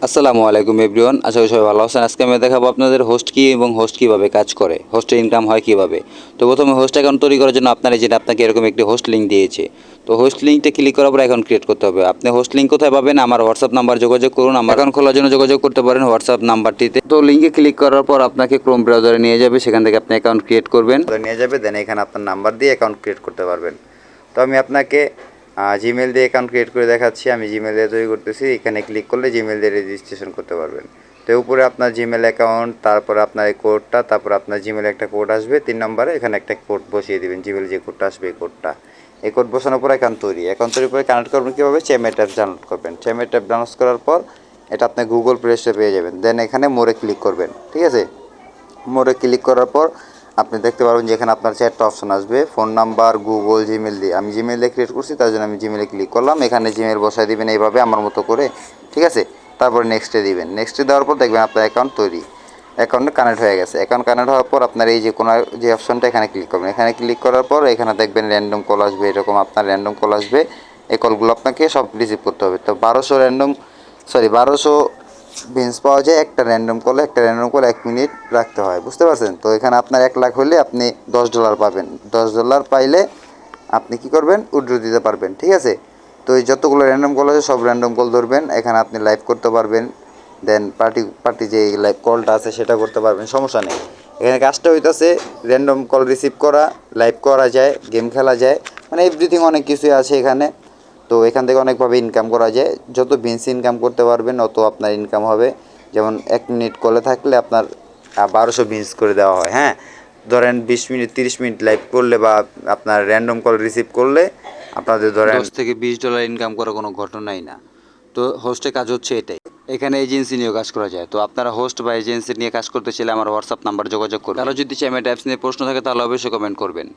আসসালামু আলাইকুম এভরিওয়ান, আশা করি সবাই ভালো আছেন। আজকে আমি দেখাবো আপনাদের হোস্ট কি এবং হোস্ট কীভাবে কাজ করে, হোস্টের ইনকাম হয় কীভাবে। তো প্রথমে হোস্ট অ্যাকাউন্ট তৈরি করার জন্য আপনাকে এরকম একটি হোস্ট লিঙ্ক দিয়েছে। তো হোস্ট লিঙ্কটা ক্লিক করার পর অ্যাকাউন্ট ক্রিয়েট করতে হবে। আপনি হোস্ট লিঙ্ক কোথায় পাবেন? আমার হোয়াটসঅ্যাপ নাম্বার যোগাযোগ করুন। আমার অ্যাকাউন্ট খোলার জন্য যোগাযোগ করতে পারেন হোয়াটসঅ্যাপ নাম্বারটিতে। তো লিঙ্কে ক্লিক করার পর আপনাকে ক্রোম ব্রাউজারে নিয়ে যাবে, সেখান থেকে আপনি অ্যাকাউন্ট ক্রিয়েট করবেন। নিয়ে যাবে, দেন এখানে আপনার নাম্বার দিয়ে অ্যাকাউন্ট ক্রিয়েট করতে পারবেন। তো আমি আপনাকে জিমেল দিয়ে অ্যাকাউন্ট ক্রিয়েট করে দেখাচ্ছি। আমি জিমেল দিয়ে তৈরি করতেছি। এখানে ক্লিক করলে জিমেল দিয়ে রেজিস্ট্রেশন করতে পারবেন। তো উপরে আপনার জিমেল অ্যাকাউন্ট, তারপরে আপনার এই কোডটা, তারপর আপনার জিমেলে একটা কোড আসবে 3 নম্বরে, এখানে একটা কোড বসিয়ে দেবেন। জিমেল যে কোডটা আসবে এই কোড বসানোর পর অ্যাকাউন্ট তৈরি করে কানেক্ট করবেন কীভাবে? চ্যামেট অ্যাপ ডাউনলোড করবেন। চ্যামেট অ্যাপ ডাউনলোড করার পর এটা আপনি গুগল প্লে স্টোরে পেয়ে যাবেন। দেন এখানে মোরে ক্লিক করবেন, ঠিক আছে? মোরে ক্লিক করার পর আপনি দেখতে পারবেন যে এখানে আপনার 4টা অপশন আসবে, ফোন নাম্বার, গুগল, জিমেল দিয়ে। আমি জিমেল দিয়ে ক্রিয়েট করছি, তার জন্য আমি জিমেলে ক্লিক করলাম। এখানে জিমেল বসায় দিবেন এইভাবে আমার মতো করে, ঠিক আছে? তারপর নেক্সটে দিবেন। নেক্সটে দেওয়ার পর দেখবেন আপনার অ্যাকাউন্ট তৈরি, অ্যাকাউন্টে কানেক্ট হয়ে গেছে। অ্যাকাউন্ট কানেক্ট হওয়ার পর আপনার এই যে কোনো যে অপশনটা এখানে ক্লিক করবেন। এখানে ক্লিক করার পর এখানে দেখবেন র্যান্ডম কল আসবে, এরকম আপনার র্যান্ডম কল আসবে। এই কলগুলো আপনাকে সব রিসিভ করতে হবে। তো 1200 বিনস পাওয়া যায় একটা র্যান্ডম কল 1 মিনিট রাখতে হয়, বুঝতে পারছেন? তো এখানে আপনার 1 লাখ হলে আপনি $10 পাবেন। $10 পাইলে আপনি কি করবেন? উইথড্র দিতে পারবেন, ঠিক আছে? তো এই যতগুলো র্যান্ডম কল আছে সব র্যান্ডম কল ধরবেন। এখানে আপনি লাইভ করতে পারবেন। দেন পার্টি যে লাইভ কলটা আছে সেটা করতে পারবেন, সমস্যা নেই। এখানে কাজটা হইতাছে র্যান্ডম কল রিসিভ করা, লাইভ করা যায়, গেম খেলা যায়, মানে এভরিথিং অনেক কিছুই আছে এখানে। তো এখান থেকে অনেকভাবে ইনকাম করা যায়। যত বেশি ইনকাম করতে পারবেন অত আপনার ইনকাম হবে। যেমন 1 মিনিট কলে থাকলে আপনার 1200 বিনস করে দেওয়া হয়, হ্যাঁ? ধরেন 20 মিনিট 30 মিনিট লাইভ করলে বা আপনার র্যান্ডম কল রিসিভ করলে আপনাদের ধরেন $10 থেকে $20 ইনকাম করা কোনো ঘটনাই না। তো হোস্টের কাজ হচ্ছে এটাই। এখানে এজেন্সি নিয়েও কাজ করা যায়। তো আপনারা হোস্ট বা এজেন্সি নিয়ে কাজ করতে চাইলে আমার হোয়াটসঅ্যাপ নাম্বার যোগাযোগ করুন। কারো যদি চ্যামেট অ্যাপস নিয়ে প্রশ্ন থাকে তাহলে অবশ্যই কমেন্ট করবেন।